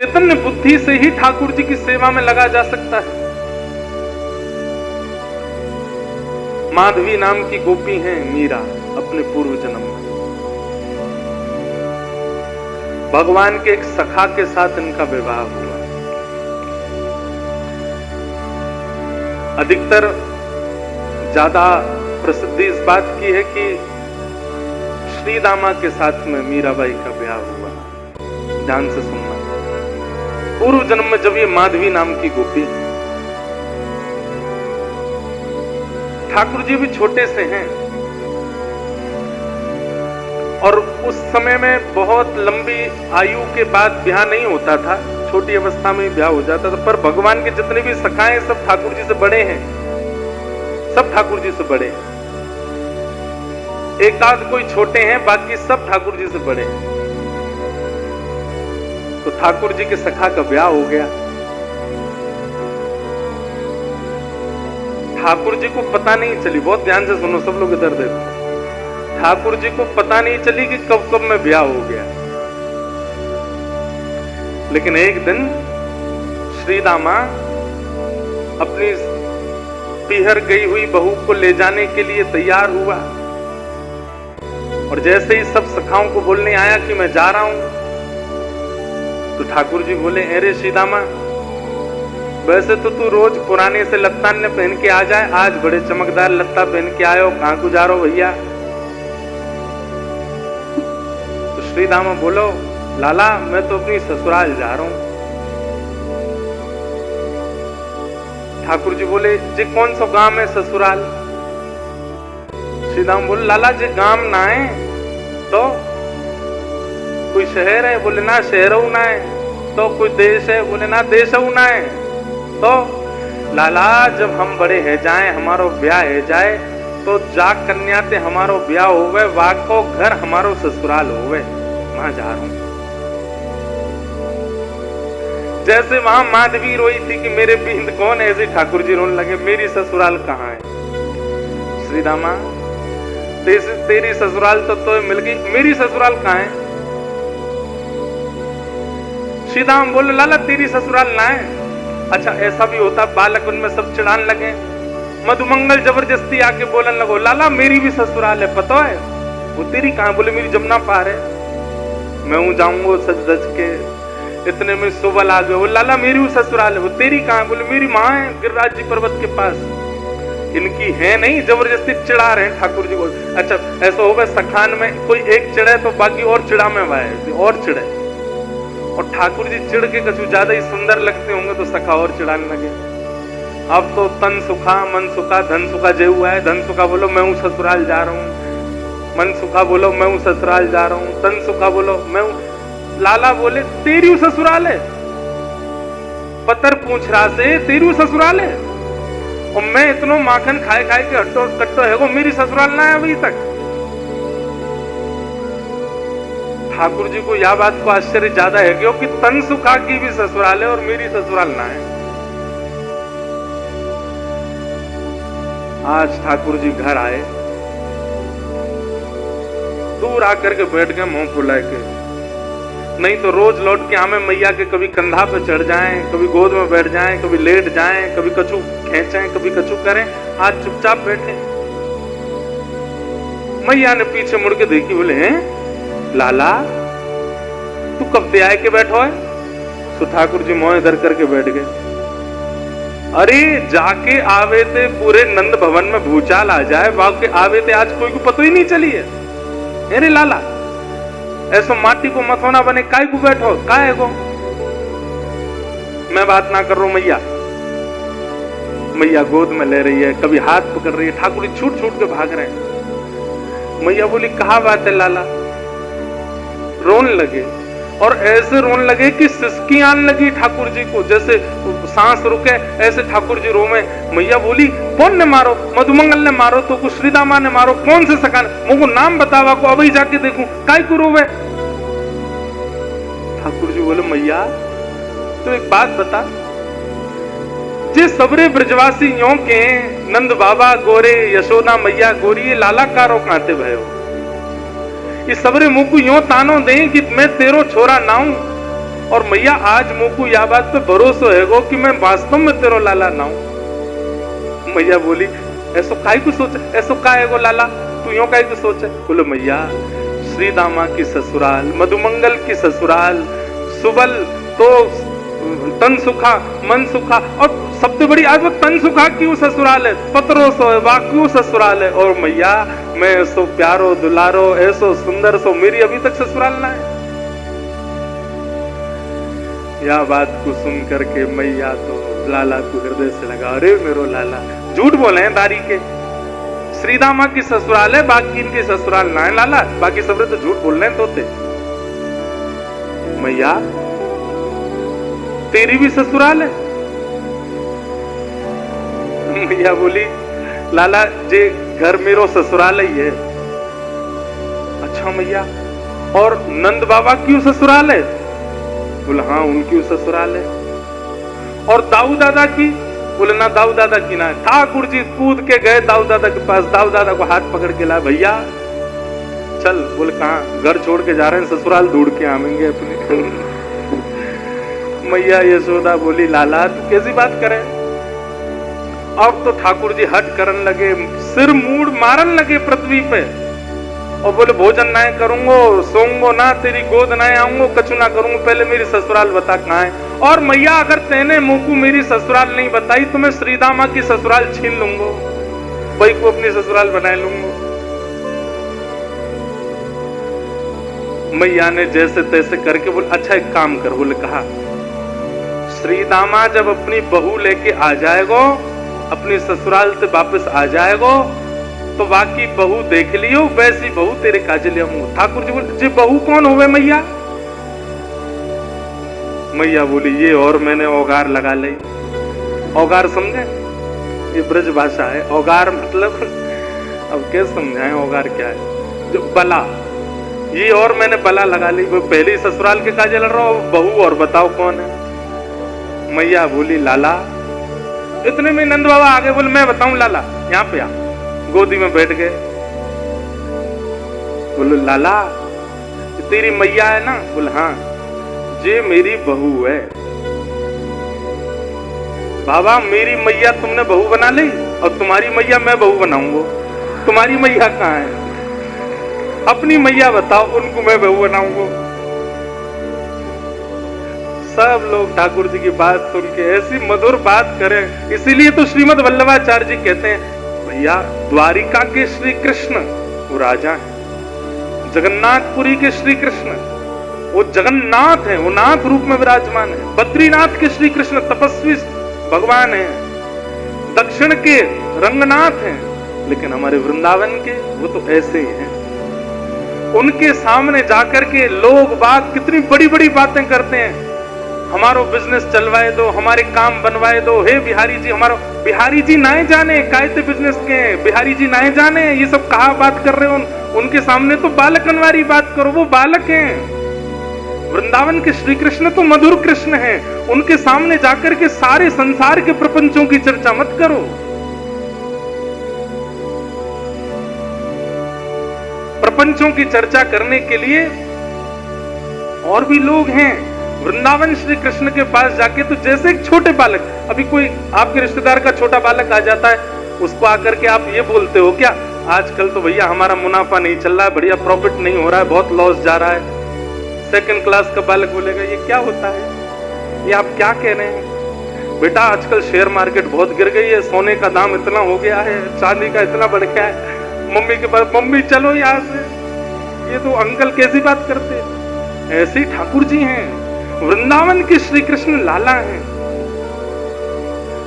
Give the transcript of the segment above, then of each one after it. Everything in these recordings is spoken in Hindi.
चैतन्य बुद्धि से ही ठाकुर जी की सेवा में लगा जा सकता है। माधवी नाम की गोपी हैं मीरा, अपने पूर्व जन्म में भगवान के एक सखा के साथ इनका विवाह हुआ। अधिकतर ज्यादा प्रसिद्धि इस बात की है कि श्री दामा के साथ में मीराबाई का ब्याह हुआ। ध्यान से सुनना, पूर्व जन्म में जब ये माधवी नाम की गोपी, ठाकुर जी भी छोटे से हैं और उस समय में बहुत लंबी आयु के बाद ब्याह नहीं होता था, छोटी अवस्था में ही ब्याह हो जाता था। पर भगवान के जितने भी सखाए सब ठाकुर जी से बड़े हैं, सब ठाकुर जी से बड़े हैं। एक आध कोई छोटे हैं, बाकी सब ठाकुर जी से बड़े हैं। तो ठाकुर जी के सखा का ब्याह हो गया। ठाकुर जी को पता नहीं चली, बहुत ध्यान से सुनो सब लोग, इधर देखो। ठाकुर जी को पता नहीं चली कि कब कब में ब्याह हो गया। लेकिन एक दिन श्री दामा अपनी पीहर गई हुई बहू को ले जाने के लिए तैयार हुआ और जैसे ही सब सखाओं को बोलने आया कि मैं जा रहा हूं, तो ठाकुर जी बोले, अरे श्री दामा, वैसे तो तू रोज पुराने से लत्ता ने पहन के आ जाए, आज बड़े चमकदार लत्ता पहन के आए हो, कहां को जा रहे हो भैया? तो श्री दामा बोलो, लाला मैं तो अपनी ससुराल जा रहा हूं। ठाकुर जी बोले, जी कौन सा गांव है ससुराल? श्री दामा बोले, लाला जी गांव ना है तो कोई शहर है? बोले ना शहर ना है। तो कोई देश है? बोले ना देश ना है। तो लाला जब हम बड़े है जाए, हमारो ब्याह है जाए, तो जाग कन्या ते हमारो ब्याह होवे, वाको घर हमारो ससुराल होवे, वहां जा रहा हूं। जैसे वहां माधवी रोई थी कि मेरे बिंद कौन, ऐसे ठाकुर जी रोने लगे, मेरी ससुराल कहाँ है? श्री दामा तेरी ससुराल तो मिल गई, मेरी ससुराल कहाँ है? श्री दामा बोले, लाला तेरी ससुराल ना है। अच्छा ऐसा भी होता, बालक उनमें सब चिढ़ाने लगे। मधुमंगल जबरदस्ती आके बोलने लगो, लाला मेरी भी ससुराल है, पता है? वो तेरी कहां? बोले मेरी जमुना पार है, मैं हूं जाऊंगा सज धज के। इतने में सुबल आ गए, वो लाला मेरी भी ससुराल है। वो तेरी कहां? बोले मेरी माँ है गिरिराज जी पर्वत के पास। इनकी है नहीं, जबरदस्ती चिढ़ा रहे हैं ठाकुर जी को। अच्छा ऐसा होगा सखान में कोई एक चिढ़े तो बाकी और चिढ़ा में वाए और चिढ़े, और ठाकुर जी चिढ़ के कछु ज्यादा ही सुंदर लगते होंगे तो सखा और चिढ़ाने लगे। अब तो तन सुखा मन सुखा धन सुखा जे हुआ है। धन सुखा बोलो मैं हूं ससुराल जा रहा हूं, मन सुखा बोलो मैं हूं ससुराल जा रहा हूं, तन सुखा बोलो मैं हूं। लाला बोले तेरी ससुराल है, पत्थर पूछ रहा से तेरी ससुराल है, और मैं इतना माखन खाए खाए के हट्टो कट्टो है, वो मेरी ससुराल ना है अभी तक। ठाकुर जी को यह बात को आश्चर्य ज्यादा है क्योंकि तन सुखा की भी ससुराल है और मेरी ससुराल ना है। आज ठाकुर जी घर आए, दूर आकर के बैठ गए मुंह फुला के। नहीं तो रोज लौट के हमें मैया के कभी कंधा पे चढ़ जाएं, कभी गोद में बैठ जाएं, कभी लेट जाएं, कभी कछु खींचें, कभी कछु करें। आज चुपचाप बैठे। मैया ने पीछे मुड़ के देखी, बोले हैं लाला तू कब से आए के बैठो है? तो ठाकुर जी मोह इधर करके बैठ गए। अरे जाके आवे थे पूरे नंद भवन में भूचाल आ जाए, वाके आवे थे आज कोई को पता ही नहीं चली है। अरे लाला ऐसा माटी को मथोना बने काय को बैठो, काय को? मैं बात ना कर रहा हूं मैया। मैया गोद में ले रही है, कभी हाथ पकड़ रही है, ठाकुर जी छूट छूट के भाग रहे हैं। मैया बोली कहा बात है लाला? रोने लगे और ऐसे रोने लगे कि सिसकी आने लगी ठाकुर जी को, जैसे सांस रुके ऐसे ठाकुर जी रोवे। मैया बोली कौन ने मारो? मधुमंगल ने मारो तो कुछ श्री दामा ने मारो, कौन से सकान? मुझको नाम बतावा को अभी जाके देखूं, काय को रोवे? ठाकुर जी बोले मैया तो एक बात बता, जे सबरे ब्रजवासी यों के नंद बाबा गोरे, यशोदा मैया गोरी, ये लाला कारो कांते भयो? ये सबरे मुंह को यूं तानो दे कि मैं तेरो छोरा ना हूं, और मैया आज मोकू या बात पे भरोसा है गो कि मैं वास्तव में तेरो लाला ना हूं। मैया बोली ऐसो काय को सोचे, ऐसो का है गो लाला, तू यो काय को सोचे? बोलो मैया श्री दामा की ससुराल, मधुमंगल की ससुराल, सुबल तो तन सुखा मन सुखा, और सबसे बड़ी आज वो तन सुखा क्यों ससुराल है, पतरो सो वाक्यू ससुराल है। और मैया मैं ऐसो प्यारो दुलारो ऐसो सुंदर सो मेरी अभी तक ससुराल ना है। यह बात को सुन करके मैया तो लाला को हृदय से लगा, अरे मेरो लाला झूठ बोले हैं दारी के, श्रीदामा की ससुराल है बाकी इनकी ससुराल ना है लाला, बाकी सब तो झूठ बोल रहे हैं तोते। मैया तेरी भी ससुराल है? मैया बोली लाला जे घर मेरो ससुराल ही है। अच्छा मैया और नंद बाबा क्यों ससुराल है? बोले हाँ उनकी ससुराल है। और दाऊ दादा की? बोले ना दाऊ दादा की ना। ठाकुर जी कूद के गए दाऊ दादा के पास, दाऊ दादा को हाथ पकड़ के लाए, भैया चल। बोले कहाँ? घर छोड़ के जा रहे हैं, ससुराल ढूंढ के आवेंगे अपने। मैया यशोदा बोली लाला तू कैसी बात करे? अब तो ठाकुर जी हट करने लगे, सिर मूड मारन लगे पृथ्वी पे, और बोले भोजन ना करूंगो, सोऊंगो ना, तेरी गोद ना आऊंगो, कछु ना करूंगो, पहले मेरी ससुराल बता कहाँ है। और मैया अगर तेने मोकू मेरी ससुराल नहीं बताई तो मैं श्रीदामा की ससुराल छीन लूंगो, भाई को अपनी ससुराल बना लूंगो। मैया ने जैसे तैसे करके बोले अच्छा एक काम कर। बोले कहा श्रीदामा जब अपनी बहू लेके आ जाएगो, अपनी ससुराल से वापस आ जाएगो, तो बाकी बहू देख लियो, वैसी बहू तेरे काजे ले आऊंगा। ठाकुर जी बोले जी बहू कौन होवे मैया? मैया बोली ये और मैंने औगार लगा ली। औगार समझे? ये ब्रज भाषा है। औगार मतलब अब क्या समझाएं औगार क्या है? जो बला, ये और मैंने बला लगा ली। वो पहले ससुराल के काजे लड़ रहा हो, बहू और बताओ कौन है? मैया बोली लाला। इतने में नंद बाबा आगे बोले मैं बताऊं लाला, यहाँ पे आ। गोदी में बैठ गए। बोलो लाला तेरी मैया है ना? बोले हाँ। जे मेरी बहू है। बाबा मेरी मैया तुमने बहू बना ली और तुम्हारी मैया मैं बहू बनाऊंगा। तुम्हारी मैया कहाँ है? अपनी मैया बताओ, उनको मैं बहू बनाऊंगा। सब लोग ठाकुर जी की बात सुन के ऐसी मधुर बात करें। इसीलिए तो श्रीमद् वल्लभाचार्य जी कहते हैं भैया द्वारिका के श्री कृष्ण वो राजा है, जगन्नाथपुरी के श्री कृष्ण वो जगन्नाथ है, वो नाथ रूप में विराजमान है। बद्रीनाथ के श्री कृष्ण तपस्वी भगवान है, दक्षिण के रंगनाथ हैं, लेकिन हमारे वृंदावन के वो तो ऐसे ही हैं। उनके सामने जाकर के लोग बात कितनी बड़ी बड़ी बातें करते हैं, हमारो बिजनेस चलवाए दो, हमारे काम बनवाए दो, हे बिहारी जी हमारो। बिहारी जी नाए जाने कायते बिजनेस के, बिहारी जी नाए जाने ये सब कहा बात कर रहे हो। उनके सामने तो बालकनवारी बात करो, वो बालक हैं। वृंदावन के श्री कृष्ण तो मधुर कृष्ण हैं, उनके सामने जाकर के सारे संसार के प्रपंचों की चर्चा मत करो। प्रपंचों की चर्चा करने के लिए और भी लोग हैं। वृंदावन श्री कृष्ण के पास जाके तो जैसे एक छोटे बालक, अभी कोई आपके रिश्तेदार का छोटा बालक आ जाता है, उसको आकर के आप ये बोलते हो क्या आजकल तो भैया हमारा मुनाफा नहीं चल रहा है, बढ़िया प्रॉफिट नहीं हो रहा है, बहुत लॉस जा रहा है। सेकंड क्लास का बालक बोलेगा ये क्या होता है, ये आप क्या कह रहे हैं? बेटा आजकल शेयर मार्केट बहुत गिर गई है, सोने का दाम इतना हो गया है, चांदी का इतना बढ़ गया है। मम्मी के पास, मम्मी चलो यहाँ से, ये तो अंकल कैसी बात करते हैं। ऐसे ही ठाकुर जी हैं, वृंदावन के श्री कृष्ण लाला हैं।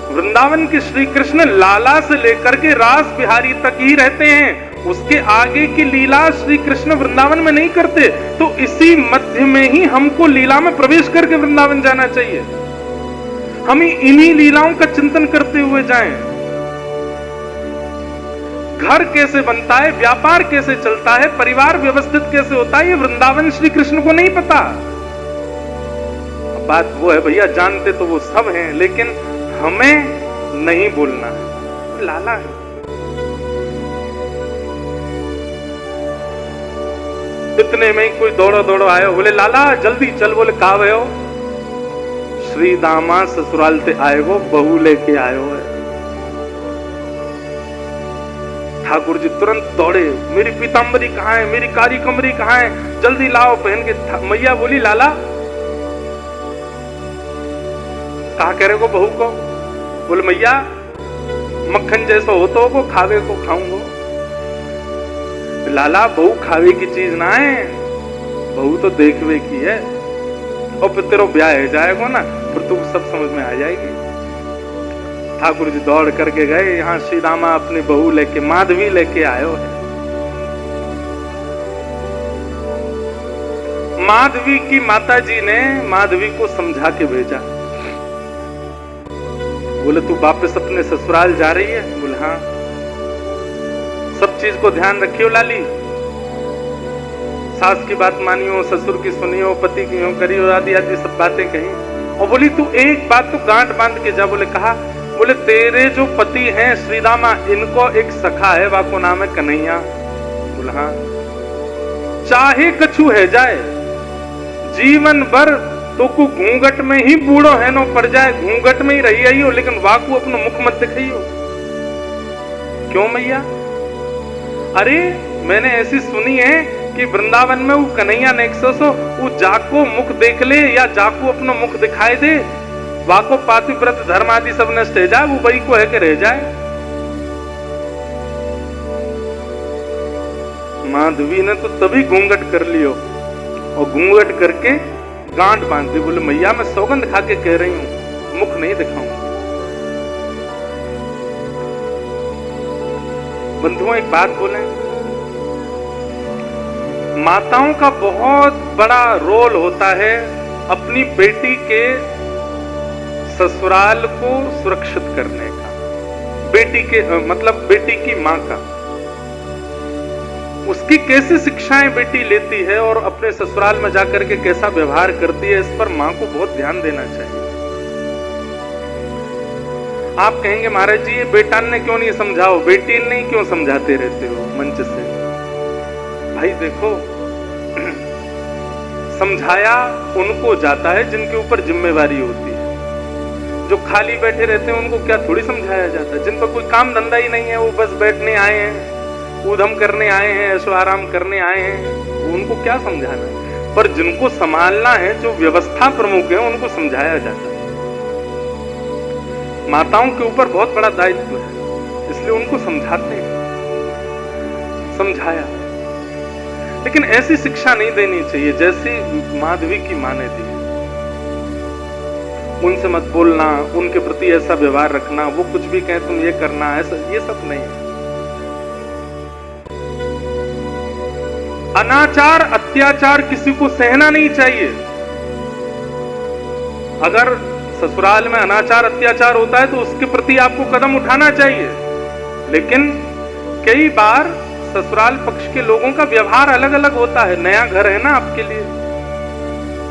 वृंदावन के श्री कृष्ण लाला से लेकर के रास बिहारी तक ही रहते हैं, उसके आगे की लीला श्री कृष्ण वृंदावन में नहीं करते। तो इसी मध्य में ही हमको लीला में प्रवेश करके वृंदावन जाना चाहिए। हम इन्हीं लीलाओं का चिंतन करते हुए जाएं। घर कैसे बनता है, व्यापार कैसे चलता है, परिवार व्यवस्थित कैसे होता है, ये वृंदावन श्री कृष्ण को नहीं पता। बात वो है भैया, जानते तो वो सब हैं, लेकिन हमें नहीं बोलना है। लाला है। इतने में ही कोई दौड़ो दौड़ो आयो, बोले लाला जल्दी चल। बोले कहाँ गए हो? श्री दामा ससुराल ते आएगो, बहू लेके आयो है। ठाकुर जी तुरंत दौड़े, मेरी पीताम्बरी कहाँ है, मेरी कारी कमरी कहाँ है, जल्दी लाओ पहन के। मैया बोली लाला कहा कह रहे को बहू को? बोले मैया मक्खन जैसा हो तो को खावे को खाऊंगो। लाला बहू खावे की चीज ना है, बहू तो देखवे की है, और फिर तेरा ब्याह हो जाएगा ना, फिर तू सब समझ में आ जाएगी। ठाकुर जी दौड़ करके गए, यहाँ श्री रामा अपनी बहू लेके, माधवी लेके आयो है। माधवी की माता जी ने माधवी को समझा के भेजा। बोले तू वापस अपने ससुराल जा रही है? बोले हाँ। सब चीज को ध्यान रखियो लाली, सास की बात मानियो, ससुर की सुनियो, पति की यूं करियो, आदि आदि सब बातें कही। और बोली तू एक बात तो गांठ बांध के जा। बोले कहा? बोले तेरे जो पति हैं श्रीदामा, इनको एक सखा है, वाको नाम है कन्हैया। बोला हाँ। चाहे कछु है जाए, जीवन भर तो को घूंघट में ही बूढ़ो है नो पड़ जाए, घूंघट में ही रही आई हो, लेकिन वाकू अपना मुख मत दिखाइयो। क्यों मैया? अरे मैंने ऐसी सुनी है कि वृंदावन में वो कन्हैया नेक्सो वो जाको मुख देख ले या जाको अपना मुख दिखाई दे, वाको पातिव्रत धर्म आदि सब नष्ट हो जाए, वो वही को है के रह जाए। माधवी ने तो तभी घूंघट कर लियो, और घूंघट करके गांठ बांध दी। बोले मैया मैं सौगंध खा के कह रही हूं, मुख नहीं दिखाऊंगा। बंधुओं एक बात बोले, माताओं का बहुत बड़ा रोल होता है अपनी बेटी के ससुराल को सुरक्षित करने का, बेटी के मतलब बेटी की मां का। उसकी कैसी शिक्षाएं बेटी लेती है और अपने ससुराल में जाकर के कैसा व्यवहार करती है, इस पर मां को बहुत ध्यान देना चाहिए। आप कहेंगे महाराज जी ये बेटा ने क्यों नहीं समझाओ, बेटी ने क्यों समझाते रहते हो मंच से? भाई देखो, समझाया उनको जाता है जिनके ऊपर जिम्मेवारी होती है। जो खाली बैठे रहते हैं उनको क्या थोड़ी समझाया जाता है? जिन पर कोई काम धंधा ही नहीं है, वो बस बैठने आए हैं, ऊधम करने आए हैं, ऐशो आराम करने आए हैं, उनको क्या समझाना है? पर जिनको संभालना है, जो व्यवस्था प्रमुख है, उनको समझाया जाता है। माताओं के ऊपर बहुत बड़ा दायित्व है, इसलिए उनको समझाते हैं, समझाया। लेकिन ऐसी शिक्षा नहीं देनी चाहिए जैसी माधवी की मां ने दी। उनसे मत बोलना, उनके प्रति ऐसा व्यवहार रखना, वो कुछ भी कहें तुम ये करना, ऐसा ये सब नहीं। अनाचार अत्याचार किसी को सहना नहीं चाहिए। अगर ससुराल में अनाचार अत्याचार होता है तो उसके प्रति आपको कदम उठाना चाहिए। लेकिन कई बार ससुराल पक्ष के लोगों का व्यवहार अलग अलग होता है। नया घर है ना आपके लिए,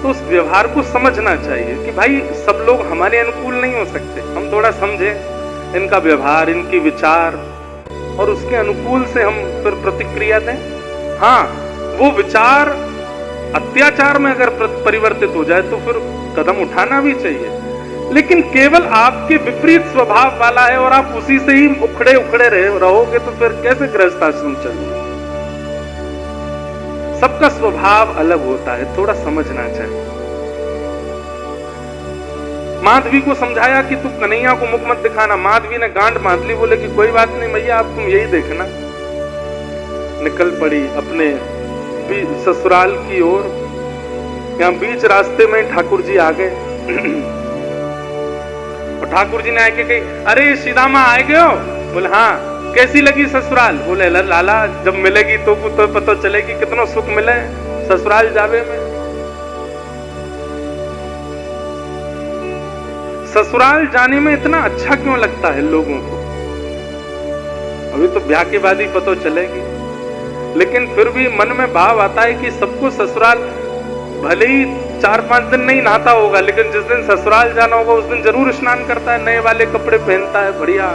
तो उस व्यवहार को समझना चाहिए कि भाई सब लोग हमारे अनुकूल नहीं हो सकते, हम थोड़ा समझें इनका व्यवहार, इनकी विचार, और उसके अनुकूल से हम फिर प्रतिक्रिया दें। हाँ, वो विचार अत्याचार में अगर परिवर्तित हो जाए तो फिर कदम उठाना भी चाहिए। लेकिन केवल आपके विपरीत स्वभाव वाला है और आप उसी से ही उखड़े उखड़े रहोगे तो फिर कैसे गृहस्थाश्रम चलेगा? सबका स्वभाव अलग होता है, थोड़ा समझना चाहिए। माधवी को समझाया कि तू कन्हैया को मुख मत दिखाना। माधवी ने गांठ बांध ली, बोले कि कोई बात नहीं मैया, आप तुम यही देखना। निकल पड़ी अपने ससुराल की ओर। यहाँ बीच रास्ते में ठाकुर जी आ गए और ठाकुर जी ने आके कही, अरे सीदामा आए गए हो? बोले हाँ। कैसी लगी ससुराल? बोले लाला जब मिलेगी तो पता चलेगी कितना सुख मिले ससुराल जावे में। ससुराल जाने में इतना अच्छा क्यों लगता है लोगों को? अभी तो ब्याह के बाद ही पता चलेगी, लेकिन फिर भी मन में भाव आता है कि सबको ससुराल, भले ही 4-5 दिन नहीं नहाता होगा, लेकिन जिस दिन ससुराल जाना होगा उस दिन जरूर स्नान करता है, नए वाले कपड़े पहनता है, बढ़िया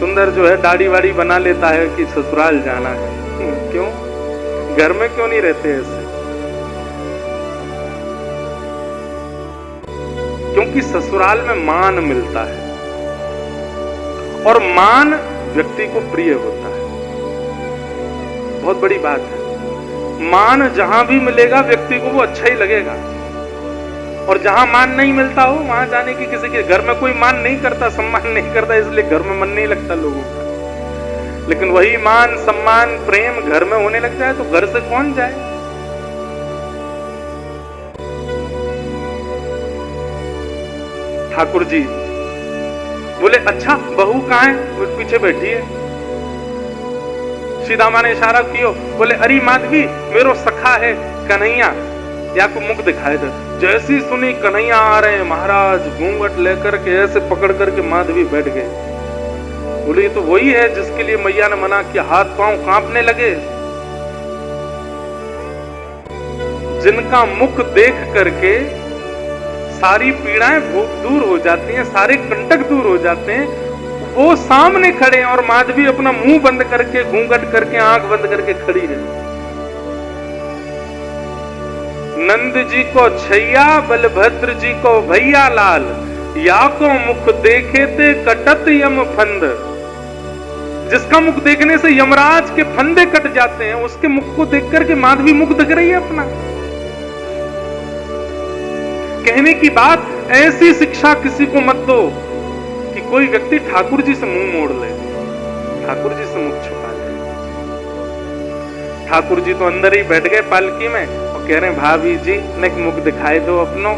सुंदर जो है दाढ़ी वाड़ी बना लेता है कि ससुराल जाना है। क्यों? घर में क्यों नहीं रहते ऐसे? क्योंकि ससुराल में मान मिलता है और मान व्यक्ति को प्रिय होता है। बहुत बड़ी बात है। मान जहां भी मिलेगा व्यक्ति को वो अच्छा ही लगेगा, और जहां मान नहीं मिलता हो वहां जाने की किसी के घर में कोई मान नहीं करता, सम्मान नहीं करता, इसलिए घर में मन नहीं लगता लोगों का। लेकिन वही मान सम्मान प्रेम घर में होने लग जाए तो घर से कौन जाए। ठाकुर जी बोले अच्छा बहू कहाँ है? वो पीछे बैठी है। सीधामा ने इशारा कियो, बोले अरे माधवी मेरो सखा है कन्हैया, या को मुख दिखाए दे। जैसी सुनी कन्हैया आ रहे हैं महाराज, घूंघट लेकर के ऐसे पकड़ करके माधवी बैठ गए। बोले ये तो वही है जिसके लिए मैया ने मना किया, हाथ पांव कांपने लगे। जिनका मुख देख करके सारी पीड़ाएं दूर हो जाती हैं, सारे कंटक दूर हो जाते हैं, वो सामने खड़े हैं और माधवी अपना मुंह बंद करके घूंघट करके आंख बंद करके खड़ी है। नंद जी को छैया बलभद्र जी को भैया लाल, या को मुख देखे ते कटत यम फंद। जिसका मुख देखने से यमराज के फंदे कट जाते हैं, उसके मुख को देख करके माधवी मुख दिख रही है अपना। कहने की बात, ऐसी शिक्षा किसी को मत दो कि कोई व्यक्ति ठाकुर जी से मुंह मोड़ ले, ठाकुर जी से मुख छुपा ले। ठाकुर जी तो अंदर ही बैठ गए पालकी में और कह रहे हैं भाभी जी ने मुख दिखाई दो अपनो।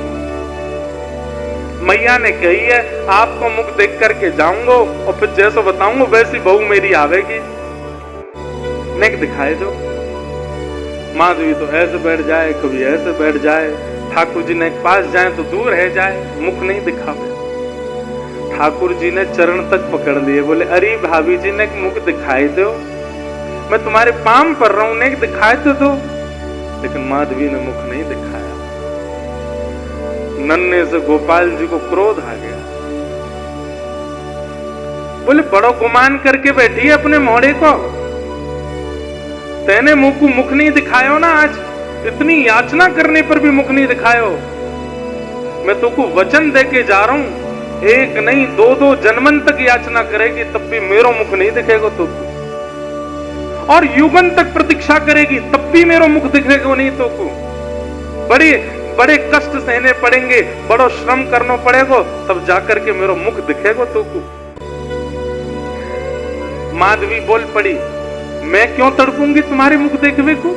मैया ने कही है आपको मुख देख करके जाऊंगा और फिर जैसा बताऊंगा वैसी बहू मेरी आवेगी, नेक दिखाई दो। माधवी तो ऐसे बैठ जाए, कभी ऐसे बैठ जाए, ठाकुर जी ने पास जाए तो दूर रह जाए, मुख नहीं दिखावे। ठाकुर जी ने चरण तक पकड़ लिए, बोले अरे भाभी जी ने मुख दिखाई दो, मैं तुम्हारे पाम पर रहा हूं, ने दिखाई तो दो। लेकिन माधवी ने मुख नहीं दिखाया। नन्हे से गोपाल जी को क्रोध आ गया। बोले बड़ो गुमान करके बैठी है अपने मोड़े को, तेने मुंह को मुख नहीं दिखायो ना, आज इतनी याचना करने पर भी मुख नहीं दिखायो। मैं तो को वचन दे के जा रहा हूं, एक नहीं दो दो जन्मन तक याचना करेगी तब भी मेरो मुख नहीं दिखेगा तो, और युगन तक प्रतीक्षा करेगी तब भी मेरो मुख दिखेगा नहीं तो को। बड़े बड़े कष्ट सहने पड़ेंगे, बड़ो श्रम करना पड़ेगा तब जाकर के मेरो मुख दिखेगा तो को। माधवी बोल पड़ी, मैं क्यों तड़पूंगी तुम्हारे मुख देखने को,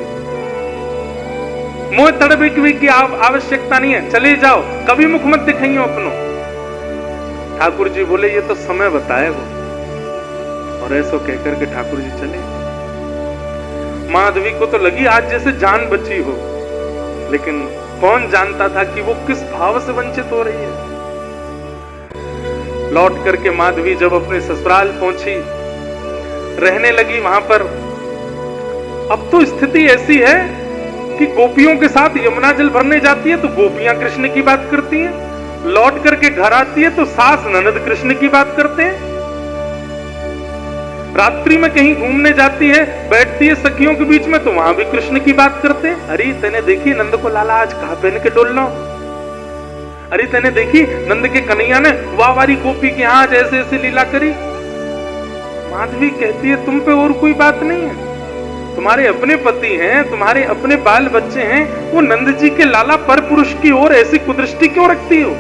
मोह तड़पे की आवश्यकता नहीं है, चले जाओ, कभी मुख मत दिखाइयो अपनो। ठाकुर जी बोले ये तो समय बताएगा, और ऐसा कहकर के ठाकुर जी चले। माधवी को तो लगी आज जैसे जान बची हो, लेकिन कौन जानता था कि वो किस भाव से वंचित हो रही है। लौट करके माधवी जब अपने ससुराल पहुंची, रहने लगी वहां पर। अब तो स्थिति ऐसी है कि गोपियों के साथ यमुना जल भरने जाती है तो गोपियां कृष्ण की बात करती हैं, लौट करके घर आती है तो सास ननद कृष्ण की बात करते हैं। रात्रि में कहीं घूमने जाती है, बैठती है सखियों के बीच में तो वहां भी कृष्ण की बात करते हैं। अरे तेने देखी नंद को लाला आज कहा पहन के डोलना, अरे तेने देखी नंद के कन्हैया ने वाह वारी गोपी के यहाँ आज ऐसे ऐसे लीला करी। माधवी कहती है तुम पे और कोई बात नहीं है, तुम्हारे अपने पति हैं, तुम्हारे अपने बाल बच्चे हैं, वो नंद जी के लाला पर पुरुष की ओर ऐसी कुदृष्टि क्यों रखती हो।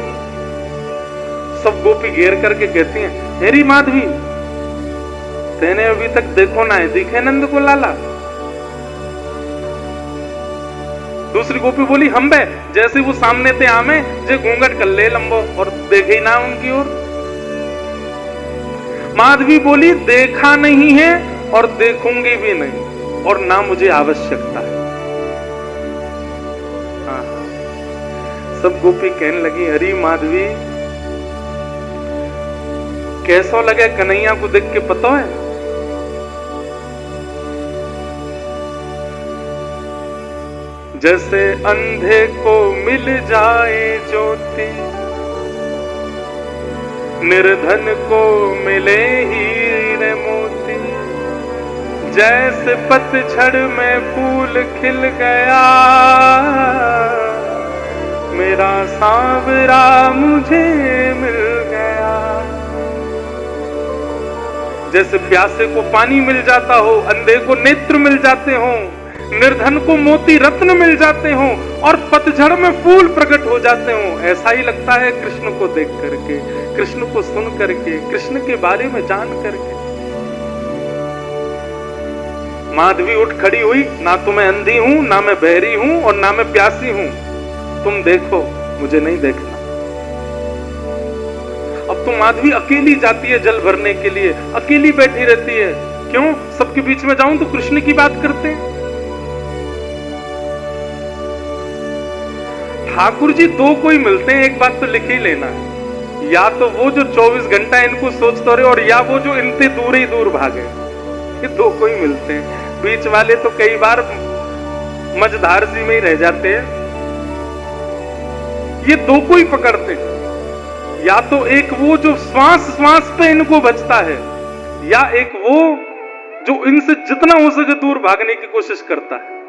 सब गोपी घेर करके कहती हैं मेरी माधवी तेने अभी तक देखो ना है, दिखे नंद को लाला। दूसरी गोपी बोली हम बे, जैसे वो सामने थे आमे जे घूंघट कर ले लंबो और देखे ही ना उनकी ओर। माधवी बोली देखा नहीं है और देखूंगी भी नहीं, और ना मुझे आवश्यकता है। हाँ। सब गोपी कहने लगी अरे माधवी कैसा लगे कन्हैया को देख के पता है, जैसे अंधे को मिल जाए ज्योति, निर्धन को मिले हीरे मोती, जैसे पतझड़ में फूल खिल गया, मेरा सांवरा मुझे जैसे प्यासे को पानी मिल जाता हो, अंधे को नेत्र मिल जाते हो, निर्धन को मोती रत्न मिल जाते हो और पतझड़ में फूल प्रकट हो जाते हो। ऐसा ही लगता है कृष्ण को देख करके, कृष्ण को सुन करके, कृष्ण के बारे में जान करके। माधवी उठ खड़ी हुई, ना तो मैं अंधी हूं, ना मैं बहरी हूं और ना मैं प्यासी हूं, तुम देखो, मुझे नहीं देखना। अब तो माधवी अकेली जाती है जल भरने के लिए, अकेली बैठी रहती है। क्यों? सबके बीच में जाऊं तो कृष्ण की बात करते हैं। ठाकुर जी दो कोई मिलते हैं, एक बात तो लिख ही लेना, या तो वो जो 24 घंटा इनको सोचते रहे और या वो जो इनसे दूर ही दूर भागे। ये दो कोई मिलते हैं, बीच वाले तो कई बार मझधार सी में ही रह जाते हैं। ये दो कोई पकड़ते हैं, या तो एक वो जो श्वास श्वास पे इनको बचता है, या एक वो जो इनसे जितना हो सके दूर भागने की कोशिश करता है।